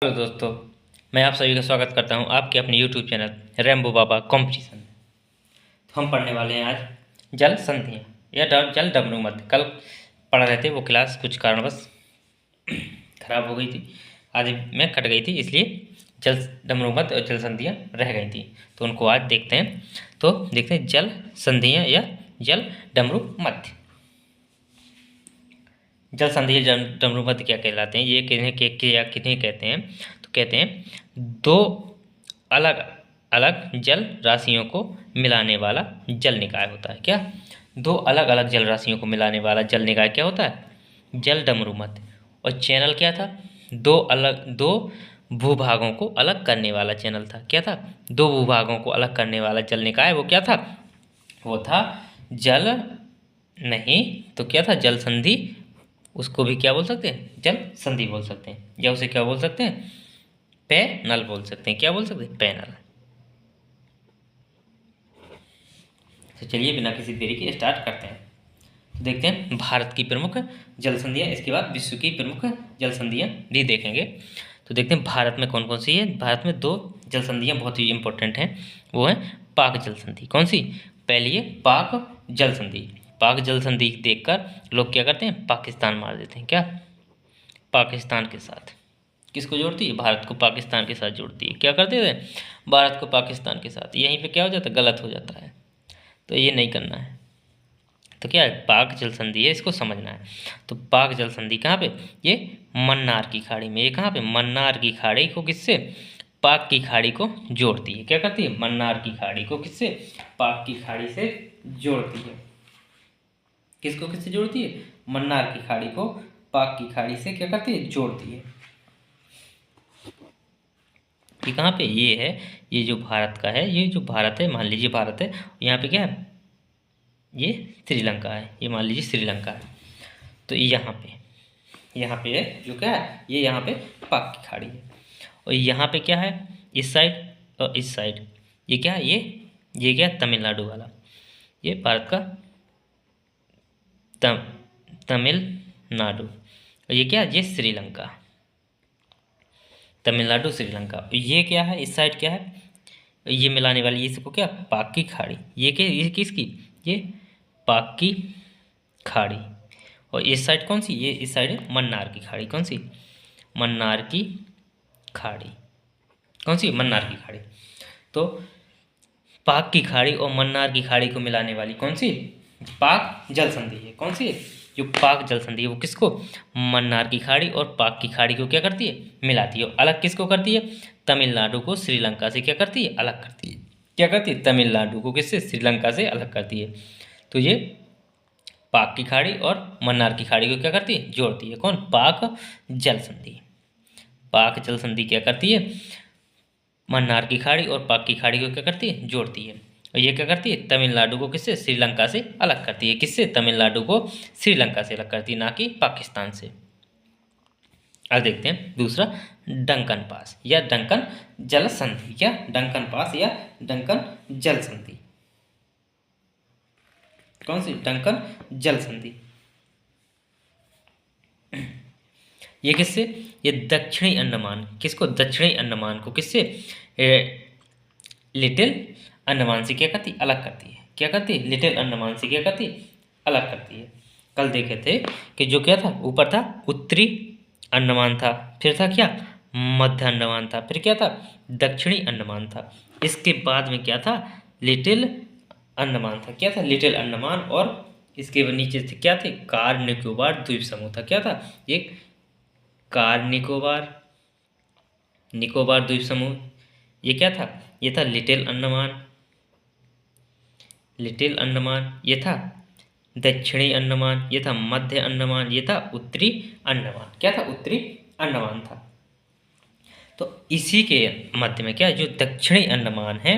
Hello दोस्तों, मैं आप सभी का स्वागत करता हूं आपके अपने यूट्यूब चैनल रैम्बो बाबा कंपटीशन। तो हम पढ़ने वाले हैं आज जल संधियाँ या जल डमरू मध्य। कल पढ़ रहे थे, वो क्लास कुछ कारणवश खराब हो गई थी, आज में कट गई थी, इसलिए जल डमरू मध्य और जल संधियाँ रह गई थी। तो उनको आज देखते हैं। तो देखते हैं जल संधियाँ या जल डमरू मध्य। जल संधि डमरू मध्य क्या कहलाते हैं, ये किन्हें कहते हैं? तो कहते हैं दो अलग अलग जल राशियों को मिलाने वाला जल निकाय होता है। क्या? दो अलग अलग जल राशियों को मिलाने वाला जल निकाय क्या होता है? जल डमरू मध्य। और चैनल क्या था? दो भूभागों को अलग करने वाला चैनल था। क्या था? दो भूभागों को अलग करने वाला जल निकाय वो क्या था? वो था जल, नहीं तो क्या था? जल संधि। उसको भी क्या बोल सकते हैं? जल संधि बोल सकते हैं, या उसे क्या बोल सकते हैं? पैनल बोल सकते हैं। क्या बोल सकते हैं? पैनल। तो चलिए बिना किसी देरी के स्टार्ट करते हैं। तो देखते हैं भारत की प्रमुख जल संधियाँ, इसके बाद विश्व की प्रमुख जल संधियाँ भी देखेंगे। तो देखते हैं भारत में कौन कौन सी है। भारत में दो जल संधियाँ बहुत ही इंपॉर्टेंट हैं, वो है पाक जल संधि। कौन सी? पहली है पाक जल संधि। पाक जल संधि देखकर लोग क्या करते हैं? पाकिस्तान मार देते हैं। क्या? पाकिस्तान के साथ। किसको जोड़ती है? भारत को पाकिस्तान के साथ जोड़ती है। क्या करते थे? भारत को पाकिस्तान के साथ। यहीं पे क्या हो जाता है? गलत हो जाता है, तो ये नहीं करना है। तो क्या है? पाक जल संधि है, इसको समझना है। तो पाक जल संधि कहाँ पे? ये मन्नार की खाड़ी में। ये कहाँ पे? मन्नार की खाड़ी को किससे? पाक की खाड़ी को जोड़ती है। क्या करती है? मन्नार की खाड़ी को किससे? पाक की खाड़ी से जोड़ती है। किसको किससे जोड़ती है? मन्नार की खाड़ी को पाक की खाड़ी से क्या करती है? जोड़ती है। ये कहाँ पे? ये है, ये जो भारत का है, ये जो भारत है, मान लीजिए भारत है, यहाँ पे क्या है? ये श्रीलंका है। ये मान लीजिए श्रीलंका है। तो यहाँ पे है जो क्या है? ये यहाँ पे पाक की खाड़ी है। और यहाँ पे क्या है? इस साइड और इस साइड ये क्या है? ये क्या है? तमिलनाडु वाला। ये भारत का तम तमिलनाडु। और ये क्या है? ये श्रीलंका। तमिलनाडु श्रीलंका। ये क्या है? इस साइड क्या है? ये मिलाने वाली, ये इसको क्या? पाक की खाड़ी। ये क्या? ये किसकी? ये पाक की खाड़ी। और इस साइड कौन सी? ये इस साइड है मन्नार की खाड़ी। कौन सी? मन्नार की खाड़ी। कौन सी? मन्नार की खाड़ी। तो पाक की खाड़ी और मन्नार की खाड़ी को मिलाने वाली कौन सी? पाक जल संधि है। कौन सी? जो पाक जल संधि है वो किसको? मन्नार की खाड़ी और पाक की खाड़ी को क्या करती है? मिलाती है। और अलग किसको करती है? तमिलनाडु को श्रीलंका से क्या करती है? अलग करती है। क्या करती है? तमिलनाडु को किससे? श्रीलंका से अलग करती है। तो ये पाक की खाड़ी और मन्नार की खाड़ी को क्या करती है? जोड़ती है। कौन? पाक जल संधि। पाक जल संधि क्या करती है? मन्नार की खाड़ी और पाक की खाड़ी को क्या करती है? जोड़ती है। और ये क्या करती है? तमिलनाडु को किससे? श्रीलंका से अलग करती है। किससे? तमिलनाडु को श्रीलंका से अलग करती है, ना कि पाकिस्तान से। अब देखते हैं दूसरा, डंकन पास या डंकन जल संधि। क्या? डंकन पास या डंकन जल संधि। कौन सी? डंकन जल संधि। ये किससे? ये दक्षिणी अंडमान। किसको? दक्षिणी अंडमान को किससे? लिटिल अंडमान से क्या करती? अलग करती है। क्या करती है? लिटिल अंडमान से क्या करती? अलग करती है। कल देखे थे कि जो क्या था? ऊपर था उत्तरी अंडमान था, फिर था क्या? मध्य अंडमान था, फिर क्या था? दक्षिणी अंडमान था। इसके बाद में क्या था? लिटिल अंडमान था। क्या था? लिटिल अंडमान। और इसके नीचे थे क्या थे? कार निकोबार द्वीप समूह था। क्या था? एक कार निकोबार द्वीप समूह। ये क्या था? ये था लिटिल अंडमान। लिटिल अंडमान ये था दक्षिणी अंडमान, ये था मध्य अंडमान, ये था उत्तरी अंडमान। क्या था? उत्तरी अंडमान था। तो इसी के मध्य में क्या? जो दक्षिणी अंडमान है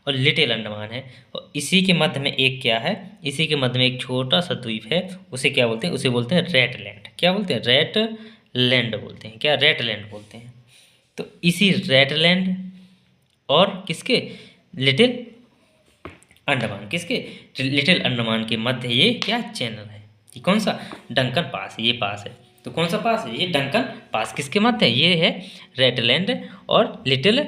और लिटिल अंडमान है, और इसी के मध्य में एक क्या है? इसी के मध्य में एक छोटा सा द्वीप है। उसे क्या बोलते हैं? उसे बोलते हैं रेड लैंड। क्या बोलते हैं? रेड लैंड बोलते हैं। क्या? रेड लैंड बोलते हैं। तो इसी रेड लैंड और किसके? लिटिल अंडमान। किसके? लिटिल अंडमान के मध्य ये क्या? चैनल है। ये कौन सा? Duncan pass. ये पास है। तो कौन सा पास है? ये डंकन पास किसके मध्य है? ये है रेटलैंड और लिटिल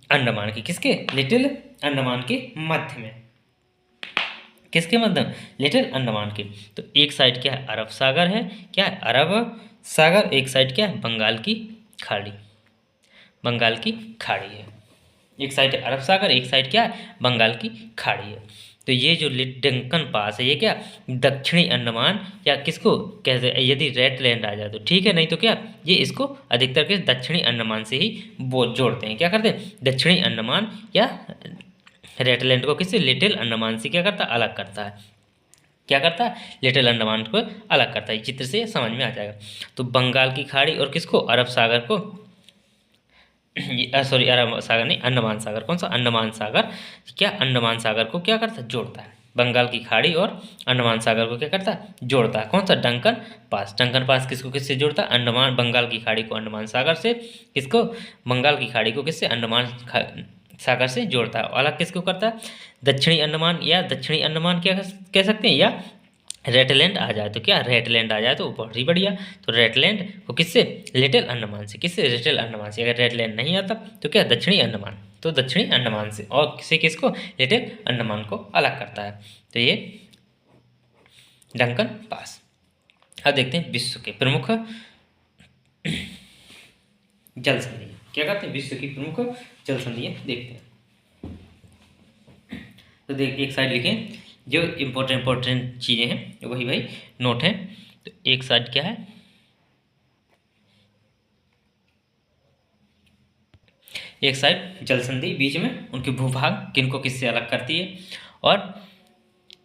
अंडमान के, किसके? लिटिल अंडमान के मध्य में। किसके मध्य? लिटिल अंडमान के। तो एक साइड क्या है? अरब सागर है, क्या है? अरब सागर। एक साइड क्या है? बंगाल की खाड़ी, बंगाल की खाड़ी है। एक साइड अरब सागर, एक साइड क्या है? बंगाल की खाड़ी है। तो ये जो डंकन पास है ये क्या? दक्षिणी अंडमान या किसको कहते हैं? यदि रेटलैंड आ जाए तो ठीक है, नहीं तो क्या ये इसको अधिकतर के दक्षिणी अंडमान से ही जोड़ते हैं। क्या करते हैं? दक्षिणी अंडमान या रेटलैंड को किससे? लिटिल अंडमान से क्या करता है? अलग करता है। क्या करता है? लिटिल अंडमान को अलग करता है। चित्र से समझ में आ जाएगा। तो बंगाल की खाड़ी और किसको? अरब सागर को, सॉरी अरब सागर नहीं, अंडमान सागर। कौन सा? अंडमान सागर। क्या? अंडमान सागर को क्या करता है? जोड़ता है। बंगाल की खाड़ी और अंडमान सागर को क्या करता है? जोड़ता है। कौन सा? Duncan pass. डंकन पास किसको किससे जोड़ता है? अंडमान, बंगाल की खाड़ी को अंडमान सागर से, किसको? बंगाल की खाड़ी को किससे? अंडमान सागर से जोड़ता है। अलग किसको करता है? दक्षिणी अंडमान या दक्षिणी अंडमान क्या कह सकते हैं, या रेटलैंड आ जाए तो क्या? रेटलैंड आ जाए तो बहुत ही बढ़िया। तो रेटलैंड को किससे? लिटिल अंडमान से। किससे? लिटिल अंडमान से। अगर रेटलैंड नहीं आता तो क्या? दक्षिणी अंडमान। तो दक्षिणी अंडमान से और किसे किसको? लिटिल अंडमान को अलग करता है। तो ये डंकन पास। अब देखते हैं विश्व के प्रमुख जल संधियां क्या करते हैं? विश्व की प्रमुख जल संधियां देखते हैं। तो देख एक साइड लिखें जो इम्पोर्टेंट चीज़ें हैं वही भाई नोट हैं। तो एक साइड क्या है? एक साइड जल संधि, बीच में उनके भूभाग किनको किससे अलग करती है, और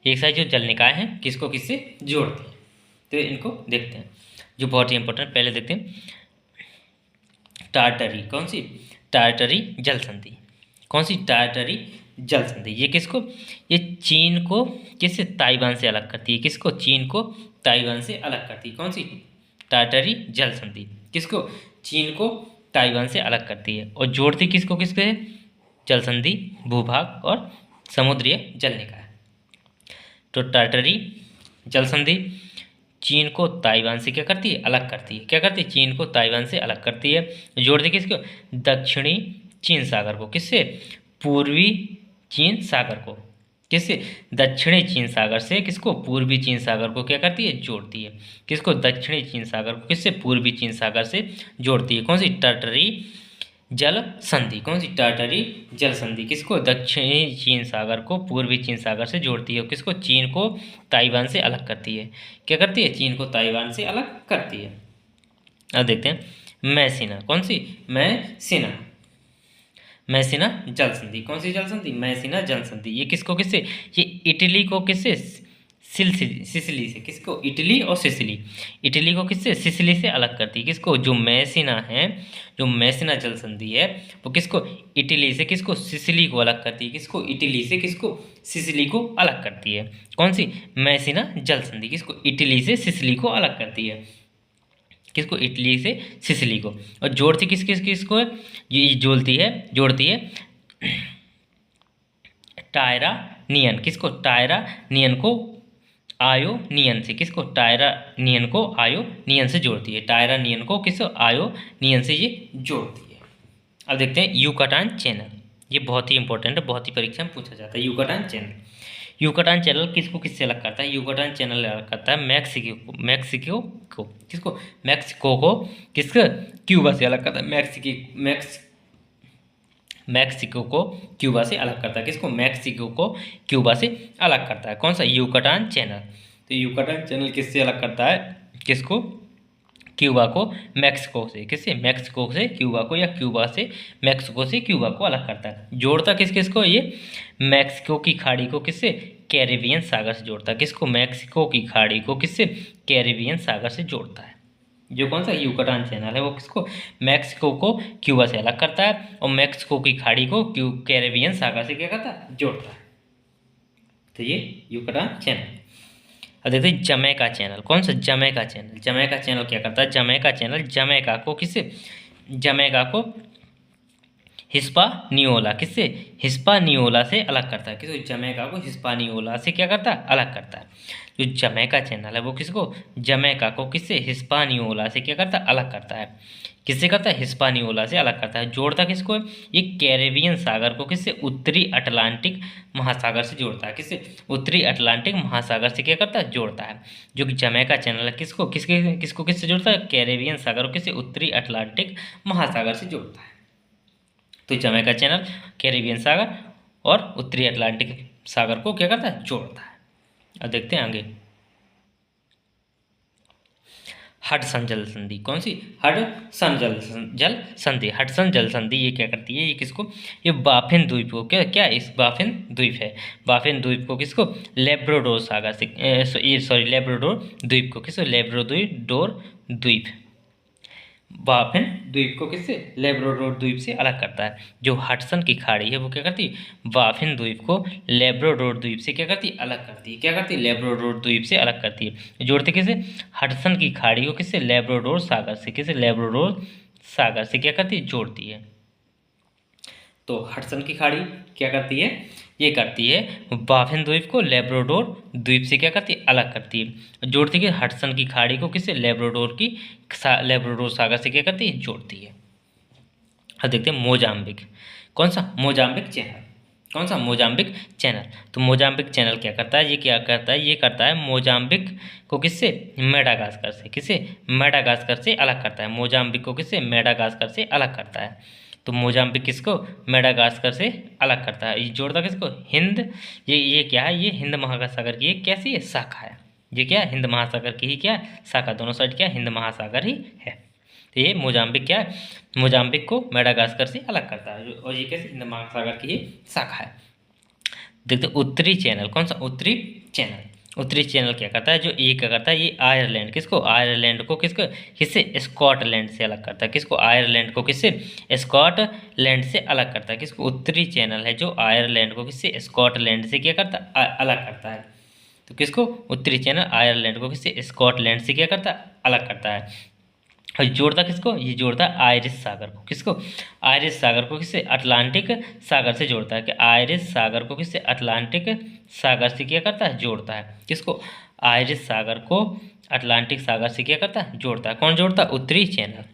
एक साइड जो जल निकाय हैं किसको किससे जोड़ती है। तो इनको देखते हैं जो बहुत ही इंपॉर्टेंट। पहले देखते हैं टार्टरी। कौन सी? टार्टरी जल संधि। कौन सी? टार्टरी जल संधि। ये किसको? ये चीन को किससे? ताइवान से अलग करती है। किसको? चीन को ताइवान से अलग करती है। कौन सी? टार्टरी जल संधि। किसको? चीन को ताइवान से अलग करती है। और जोड़ती किसको किसके है? जल संधि, भूभाग और समुद्रीय जल निकाय। तो टार्टरी जल संधि चीन को ताइवान से क्या करती है? अलग करती है। क्या करती है? चीन को ताइवान से अलग करती है। जोड़ती किसको? दक्षिणी चीन सागर को। किससे? पूर्वी चीन सागर को। किससे? दक्षिणी चीन सागर से किसको? पूर्वी चीन सागर को क्या करती है? जोड़ती है। किसको? दक्षिणी चीन सागर को किससे? पूर्वी चीन सागर से जोड़ती है। कौन सी? टार्टरी जल संधि। कौन सी? टार्टरी जल संधि किसको? दक्षिणी चीन सागर को पूर्वी चीन सागर से जोड़ती है। किसको? चीन को ताइवान से अलग करती है। क्या करती है? चीन को ताइवान से अलग करती है। अब देखते हैं मैसीना। कौन सी? मैसीना। मैसीना जल संधि। कौन सी जल संधि? मैसीना जल संधि। ये किसको किससे? ये इटली को किससे? सिसिली से। किसको? इटली और सिसिली। इटली को किससे? सिसिली से अलग करती है। किसको? जो मैसीना है, जो मैसीना जल संधि है वो किसको? इटली से किसको? सिसिली को अलग करती है। किसको? इटली से किसको? सिसिली को अलग करती है। कौन सी? मैसीना जल संधि किसको? इटली से सिसिली को अलग करती है। किसको? इटली से सिसिली को। और जोड़ती किस किस किसको है? ये जोड़ती है टायरानियन। किसको? टायरानियन को आयोनियन से। किसको? टायरानियन को आयोनियन से जोड़ती है। टायरानियन को किस? आयोनियन से ये जोड़ती है। अब देखते हैं युकाटान चैनल। ये बहुत ही इंपॉर्टेंट है, बहुत ही परीक्षा में पूछा जाता है। युकाटान चैनल। युकाटान चैनल किसको किससे अलग करता है? युकाटान चैनल अलग करता है मैक्सिको को। किसको? मैक्सिको को किसका? क्यूबा से अलग करता है। मैक्सिको को क्यूबा से अलग करता है। किसको? मैक्सिको को क्यूबा से अलग करता है। कौन सा? युकाटान चैनल। तो युकाटान चैनल किससे अलग करता है? किसको? क्यूबा को मैक्सिको से। किससे? मैक्सिको से क्यूबा को, या क्यूबा से मैक्सिको से क्यूबा को अलग करता है। जोड़ता किस किस को? ये मैक्सिको की खाड़ी को किससे? कैरेबियन सागर से जोड़ता है। किसको? मैक्सिको की खाड़ी को किससे? कैरेबियन सागर से जोड़ता है। जो कौन सा युकाटान चैनल है वो किसको? मैक्सिको को क्यूबा से अलग करता है और मैक्सिको की खाड़ी को कैरेबियन सागर से क्या करता है? जोड़ता है। तो ये युकाटान चैनल। अब देखते हैं जमैका चैनल। कौन सा? Jamaica channel. जमैका चैनल क्या करता है? जमैका चैनल जमैका को किससे? जमैका को हिस्पानियोला, किससे? हिस्पानियोला से अलग करता है। किसको? जमैका को हिस्पानियोला से क्या करता है? अलग करता है। जो जमैका चैनल है वो किसको? जमैका को किससे? हिस्पानियोला से क्या करता है? अलग करता है। किससे करता है? हिस्पानियोला से अलग करता है। जोड़ता किसको है? ये कैरेबियन सागर को किससे? उत्तरी अटलांटिक महासागर से जोड़ता है। किससे? उत्तरी अटलांटिक महासागर से क्या करता है? जोड़ता है। जो कि जमैका चैनल है किसको किससे जोड़ता है? कैरेबियन सागर को किससे? उत्तरी अटलांटिक महासागर से जोड़ता है। तो जमैका चैनल कैरेबियन सागर और उत्तरी अटलांटिक सागर को क्या करता है? जोड़ता है। अब देखते हैं आगे। हडसन जल संधि, कौन सी? हडसन जल संधि। हडसन जल संधि ये क्या करती है? ये किसको? ये बाफिन द्वीप को क्या इस बाफिन द्वीप है। बाफिन द्वीप को किसको? लेब्राडोर सागर से लेब्राडोर द्वीप को किसको? लेब्राडोर द्वीप बाफिन द्वीप को किससे? लेब्राडोर द्वीप से अलग करता है। जो हडसन की खाड़ी है वो क्या करती है? बाफिन द्वीप को लेब्राडोर द्वीप से क्या करती है? अलग करती है। क्या करती है? लेब्राडोर द्वीप से अलग करती है। जोड़ती किसे? हडसन की खाड़ी को किससे? लेब्राडोर सागर से। किसे? लेब्राडोर सागर से क्या करती है? जोड़ती है। तो हडसन की खाड़ी क्या करती है? ये करती है बाफिन द्वीप को लेब्राडोर द्वीप से क्या करती है? अलग करती है। जोड़ती है हडसन की खाड़ी को किससे? लेब्राडोर सागर से क्या करती है? जोड़ती है। अब देखते हैं मोजाम्बिक। कौन सा? Mozambique channel. कौन सा? Mozambique channel. तो मोजाम्बिक चैनल क्या करता है? ये क्या करता है? ये करता है मोजाम्बिक को किससे? मेडागास्कर से। किससे? मेडागास्कर से अलग करता है। मोजाम्बिक को किससे? मेडागास्कर से अलग करता है। तो मोजाम्बिक किसको? मेडागास्कर से अलग करता है। ये जोड़ता किसको? हिंद। ये क्या है? ये हिंद महासागर की एक कैसी है? शाखा है। ये क्या है? हिंद महासागर की ही क्या है? शाखा। दोनों साइड क्या है? हिंद महासागर ही है। तो ये मोजाम्बिक क्या है? मोजाम्बिक को मेडागास्कर से अलग करता है। और ये कैसे? हिंद महासागर की ही शाखा है। देखते उत्तरी चैनल। कौन सा? उत्तरी चैनल। उत्तरी चैनल क्या करता है? जो ये क्या करता है? ये आयरलैंड किसको? आयरलैंड को किससे? स्कॉटलैंड से अलग करता है। किसको? आयरलैंड को किससे? स्कॉटलैंड से अलग करता है। किसको? उत्तरी चैनल है जो आयरलैंड को किससे? स्कॉटलैंड से क्या करता है? अलग करता है। तो किसको? उत्तरी चैनल आयरलैंड को किससे? स्कॉटलैंड से क्या करता है? अलग करता है। और जोड़ता किसको? ये जोड़ता है आयरिश सागर को। किसको? आयरिश सागर को किससे? अटलांटिक सागर से जोड़ता है। कि आयरिश सागर को किससे? अटलांटिक सागर से क्या करता है? जोड़ता है। किसको? आयरिश सागर को अटलांटिक सागर से क्या करता है? जोड़ता है। कौन जोड़ता है? उत्तरी चैनल।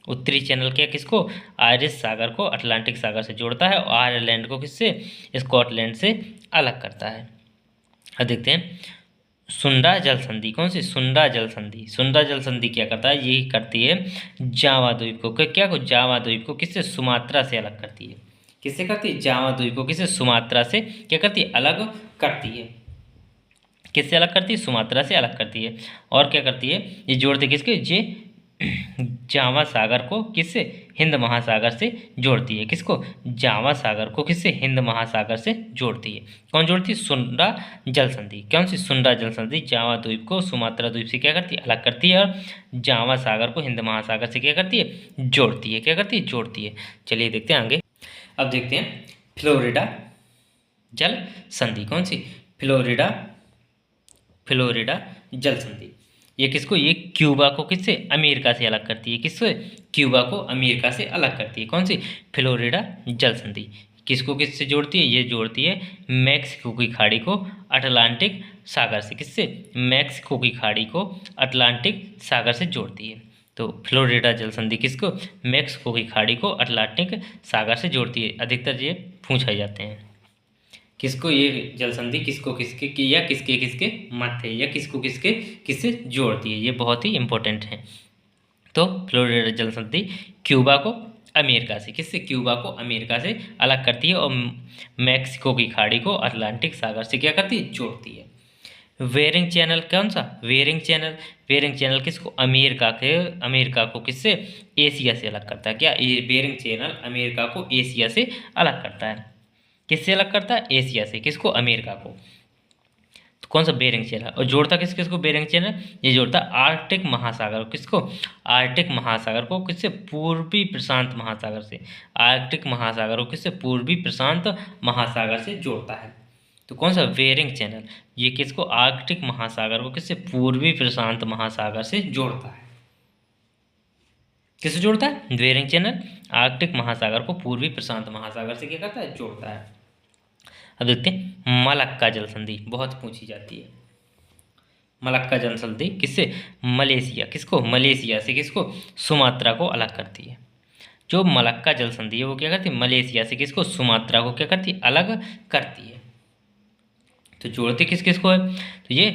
उत्तरी चैनल क्या किसको? आयरिश सागर को अटलांटिक सागर से जोड़ता है और आयरलैंड को किससे? स्कॉटलैंड से अलग करता है। अब देखते हैं सुंडा जल संधि। कौन सी? सुंडा जल संधि। सुंडा जल संधि क्या करता है? ये करती है जावा द्वीप को क्या को? जावा द्वीप को किससे? सुमात्रा से अलग करती है। किससे करती है? जावा द्वीप को किससे? सुमात्रा से क्या करती है? अलग करती है। किससे अलग करती है? सुमात्रा से अलग करती है। और क्या करती है? ये जोड़ती किसके? ये जावा सागर को किससे? हिंद महासागर से जोड़ती है। किसको? जावा सागर को किससे? हिंद महासागर से जोड़ती है। कौन जोड़ती है? सुंडा जल संधि। कौन सी? सुंडा जल संधि जावा द्वीप को सुमात्रा द्वीप से क्या करती है? अलग करती है और जावा सागर को हिंद महासागर से क्या करती है? जोड़ती है। क्या करती है? जोड़ती है। चलिए देखते हैं आगे। अब देखते हैं फ्लोरिडा जल संधि। कौन सी? फ्लोरिडा जल संधि। ये किसको? ये क्यूबा को किससे? अमेरिका से अलग करती है। किससे? क्यूबा को अमेरिका से अलग करती है। कौन सी? फ्लोरिडा जल संधि। किसको किससे जोड़ती है? ये जोड़ती है मैक्सिको की खाड़ी को अटलांटिक सागर से। किससे? मैक्सिको की खाड़ी को अटलांटिक सागर से जोड़ती है। तो फ्लोरिडा जल संधि किसको? मैक्सिको की खाड़ी को अटलांटिक सागर से जोड़ती है। अधिकतर ये पूछा जाते हैं। किसको? ये जल संधि किसको किसके की या किसके किसके मध्य या किसको किसके किससे जोड़ती है? ये बहुत ही इंपॉर्टेंट है। तो फ्लोरिडा जल संधि क्यूबा को अमेरिका से किससे? क्यूबा को अमेरिका से अलग करती है और मैक्सिको की खाड़ी को अटलांटिक सागर से क्या करती है? जोड़ती है। Bering channel. कौन सा? Bering channel. वेरिंग चैनल किसको? अमेरिका को किससे? एशिया से अलग करता है। क्या? ये बेरिंग चैनल अमेरिका को एशिया से अलग करता है। किससे अलग करता है? एशिया से। किसको? अमेरिका को। तो कौन सा? Bering channel. और जोड़ता किसको? बेरिंग चैनल ये जोड़ता आर्कटिक महासागर। किसको? आर्कटिक महासागर को किससे? पूर्वी प्रशांत महासागर से। आर्कटिक महासागर को किससे? पूर्वी प्रशांत महासागर से जोड़ता है। तो कौन सा? बेरिंग चैनल ये किसको? आर्कटिक महासागर को किससे? पूर्वी प्रशांत महासागर से जोड़ता है। किससे जोड़ता है? बेरिंग चैनल आर्कटिक महासागर को पूर्वी प्रशांत महासागर से क्या करता है? जोड़ता है। अब देखते हैं मलक्का जल संधि, बहुत पूछी जाती है। मलक्का जल संधि किससे? मलेशिया, किसको? मलेशिया से किसको? सुमात्रा को अलग करती है। जो मलक्का जल संधि है वो क्या करती है? मलेशिया से किसको? सुमात्रा को क्या करती है? अलग करती है। तो जोड़ती किस किस को है? तो ये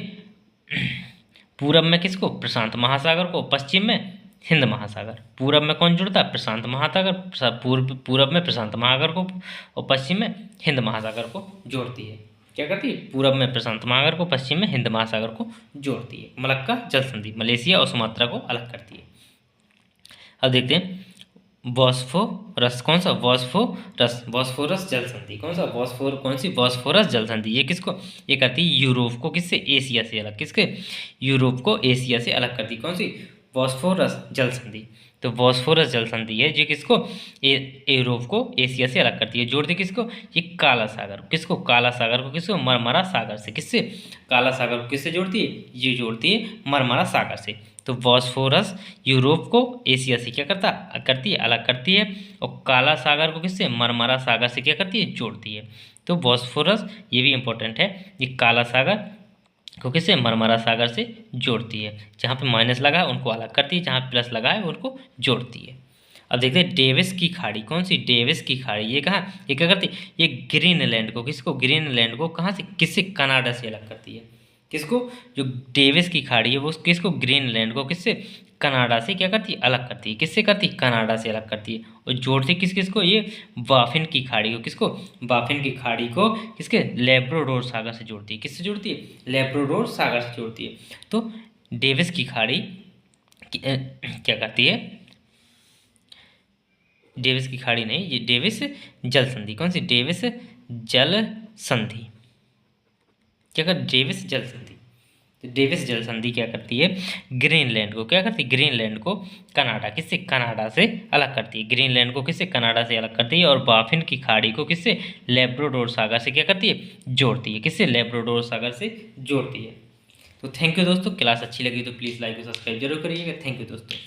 पूरब में किसको? प्रशांत महासागर को, पश्चिम में हिंद महासागर। पूरब में कौन जुड़ता है? प्रशांत महासागर, पूरब में प्रशांत महासागर को और पश्चिम में हिंद महासागर को जोड़ती है। क्या करती है? पूरब में प्रशांत महासागर को, पश्चिम में हिंद महासागर को जोड़ती है। मलक्का जल संधि मलेशिया और सुमात्रा को अलग करती है। अब देखते हैं बॉस्फोरस, कौन सा? बॉस्फोरस, बॉस्फोरस जल संधि, कौन सा? कौन सी? बॉस्फोरस जल संधि। ये किसको? ये करती है यूरोप को किससे? एशिया से अलग। किसके? यूरोप को एशिया से अलग करती। कौन सी? बॉस्फोरस जल संधि। तो बॉस्फोरस जल संधि है जो किसको? यूरोप को एशिया से अलग करती है। जोड़ती किसको? ये काला सागर, किसको? काला सागर को किसको? मरमरा सागर से। किससे? काला सागर को किससे जोड़ती है? ये जोड़ती है मरमरा सागर से। तो बॉस्फोरस यूरोप को एशिया से क्या करती है? अलग करती है। और काला सागर को किससे? मरमरा सागर से क्या करती है? जोड़ती है। तो बॉस्फोरस, ये भी इंपॉर्टेंट है, ये काला सागर को किससे? मरमरा सागर से जोड़ती है। जहाँ पे माइनस लगा है उनको अलग करती है, जहाँ प्लस लगा है उनको जोड़ती है। अब देखते हैं डेविस की खाड़ी, कौन सी? डेविस की खाड़ी। ये कहाँ? ये क्या करती है? ये ग्रीनलैंड को, किसको? ग्रीनलैंड को कहाँ से? किससे? कनाडा से अलग करती है। किसको? जो डेविस की खाड़ी है वो किसको? ग्रीनलैंड को किससे? कनाडा से क्या करती है? अलग करती है। किससे करती है? कनाडा से अलग करती है। और जोड़ती किस किस को? ये बाफिन की खाड़ी को, किसको? बाफिन की खाड़ी को किसके? लेब्राडोर सागर से जोड़ती है। किससे जोड़ती है? लेब्राडोर सागर से जोड़ती है। तो डेविस की खाड़ी क्या करती है? डेविस की खाड़ी नहीं, ये डेविस जल संधि। कौन सी? डेविस जल संधि। क्या कर? डेविस जल संधि। तो डेविस जल संधि क्या करती है? ग्रीनलैंड को क्या करती है? ग्रीनलैंड को कनाडा, किससे? कनाडा से अलग करती है। ग्रीनलैंड को किससे? कनाडा से अलग करती है। और बाफिन की खाड़ी को किससे? लेब्राडोर सागर से क्या करती है? जोड़ती है। किससे? लेब्राडोर सागर से जोड़ती है। तो थैंक यू दोस्तों, क्लास अच्छी लगी तो प्लीज़ लाइक और सब्सक्राइब जरूर करिएगा। थैंक यू दोस्तों।